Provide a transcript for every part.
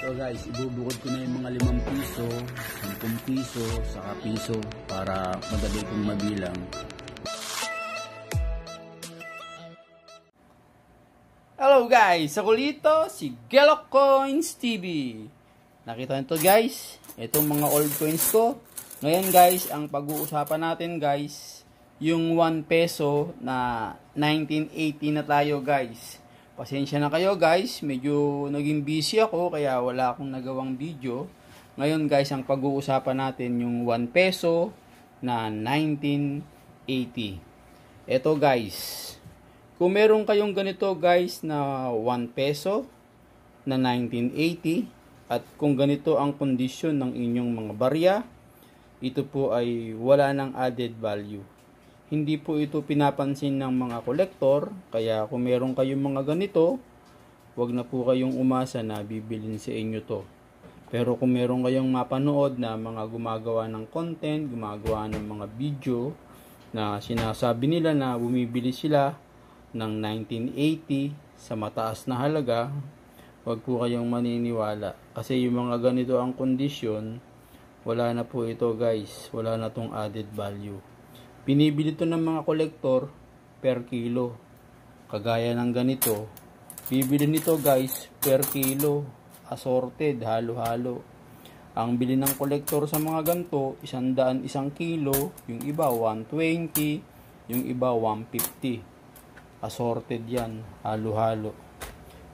So guys, ibubukod ko na yung mga 5 piso, 10 piso, saka piso para madali kong mabilang. Hello guys! Ako dito, si Gelok Coins TV. Nakita nyo to guys, itong mga old coins ko. Ngayon guys, ang pag-uusapan natin guys, yung 1 peso na 1980 na tayo guys. Pasensya na kayo guys, medyo naging busy ako kaya wala akong nagawang video. Ngayon guys, ang pag-uusapan natin yung 1 peso na 1980. Ito guys, kung meron kayong ganito guys na 1 peso na 1980 at kung ganito ang kondisyon ng inyong mga barya, ito po ay wala ng added value. Hindi po ito pinapansin ng mga kolektor, kaya kung meron kayong mga ganito, wag na po kayong umasa na bibilin sa inyo to. Pero kung meron kayong mapanood na mga gumagawa ng content, gumagawa ng mga video na sinasabi nila na bumibili sila ng 1980 sa mataas na halaga, wag po kayong maniniwala. Kasi yung mga ganito ang kondisyon, wala na po ito guys, wala na tong added value. Binibili ito ng mga kolektor per kilo. Kagaya ng ganito, bibili nito guys per kilo, assorted, halo-halo. Ang bili ng kolektor sa mga ganito, 100 isang kilo, yung iba 120, yung iba 150. Assorted yan, halo-halo.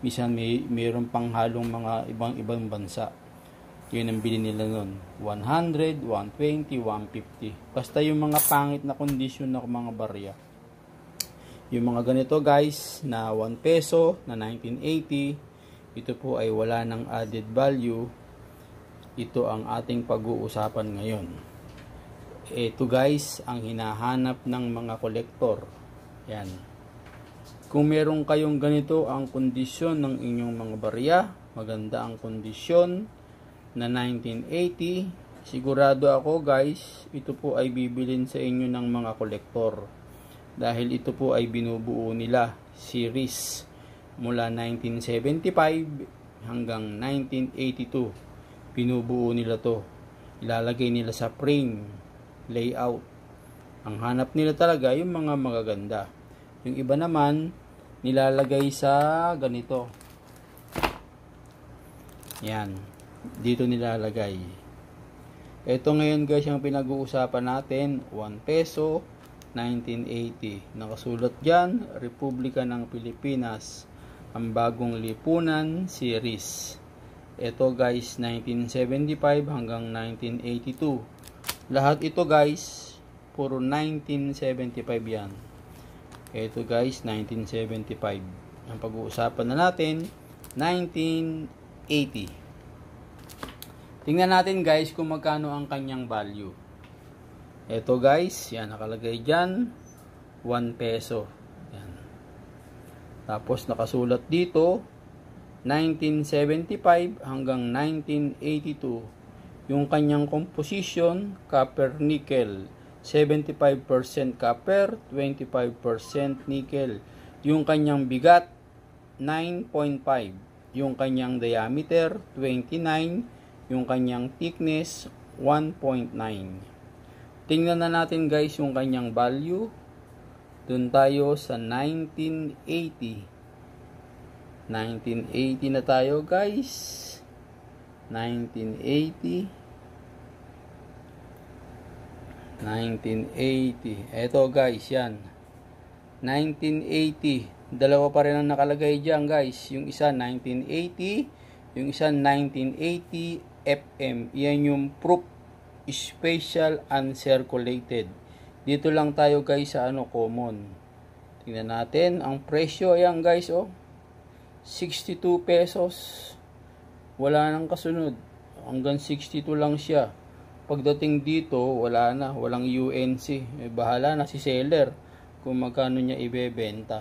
Minsan mayroon pang halong mga ibang bansa. Yun ang bili nila nun. 100, 120, 150. Basta yung mga pangit na kondisyon ng mga barya. Yung mga ganito guys, na 1 peso, na 1980, ito po ay wala ng added value. Ito ang ating pag-uusapan ngayon. Ito guys, ang hinahanap ng mga kolektor. Yan. Kung meron kayong ganito ang kondisyon ng inyong mga barya, maganda ang kondisyon, na 1980, sigurado ako guys, ito po ay bibilin sa inyo ng mga kolektor. Dahil ito po ay binubuo nila, series, mula 1975 hanggang 1982. Binubuo nila to. Ilalagay nila sa frame, layout. Ang hanap nila talaga yung mga magaganda. Yung iba naman, nilalagay sa ganito. Yan. Dito nilalagay. Ito ngayon guys yung pinag-uusapan natin, 1 peso 1980. Nakasulat dyan, Republika ng Pilipinas, ang bagong lipunan series. Ito guys 1975 hanggang 1982. Lahat ito guys puro 1975 yan. Ito guys 1975. Ang pag-uusapan na natin 1980. Tingnan natin guys kung magkano ang kanyang value. Ito guys, yan nakalagay dyan, 1 peso. Yan. Tapos nakasulat dito, 1975 hanggang 1982. Yung kanyang composition, copper nickel. 75% copper, 25% nickel. Yung kanyang bigat, 9.5. Yung kanyang diameter, 29. Yung kanyang thickness 1.9. Tingnan na natin guys yung kanyang value. Doon tayo sa 1980. 1980 na tayo guys. 1980. 1980. Eto guys, yan. 1980. Dalawa pa rin ang nakalagay dyan guys. Yung isa 1980, yung isa 1980 FM. Yan yung proof special uncirculated. Dito lang tayo guys sa common. Tingnan natin ang presyo. Ayan guys 62 pesos. Wala nang kasunod. Hanggang 62 lang siya. Pagdating dito, wala na. Walang UNC. Bahala na si seller kung magkano niya ibebenta.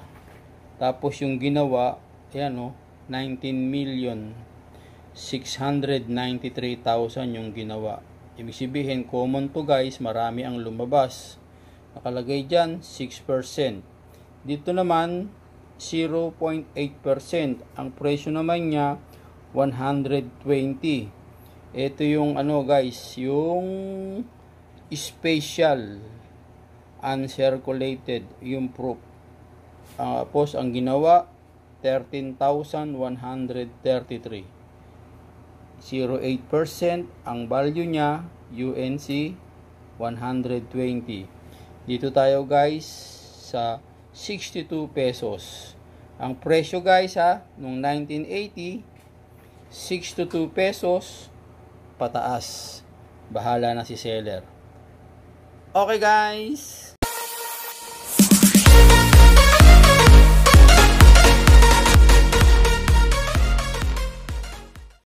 Tapos yung ginawa, ayan 19,693,000 yung ginawa. Ibig sabihin, common to guys, marami ang lumabas. Nakalagay dyan, 6%. Dito naman, 0.8%. Ang presyo naman niya, 120. Ito yung ano guys, yung special uncirculated, yung proof. Tapos ang ginawa 13,133. 0.8% ang value niya, UNC 120. Dito tayo guys sa 62 pesos. Ang presyo guys nung 1980, 62 pesos pataas. Bahala na si seller. Okay guys.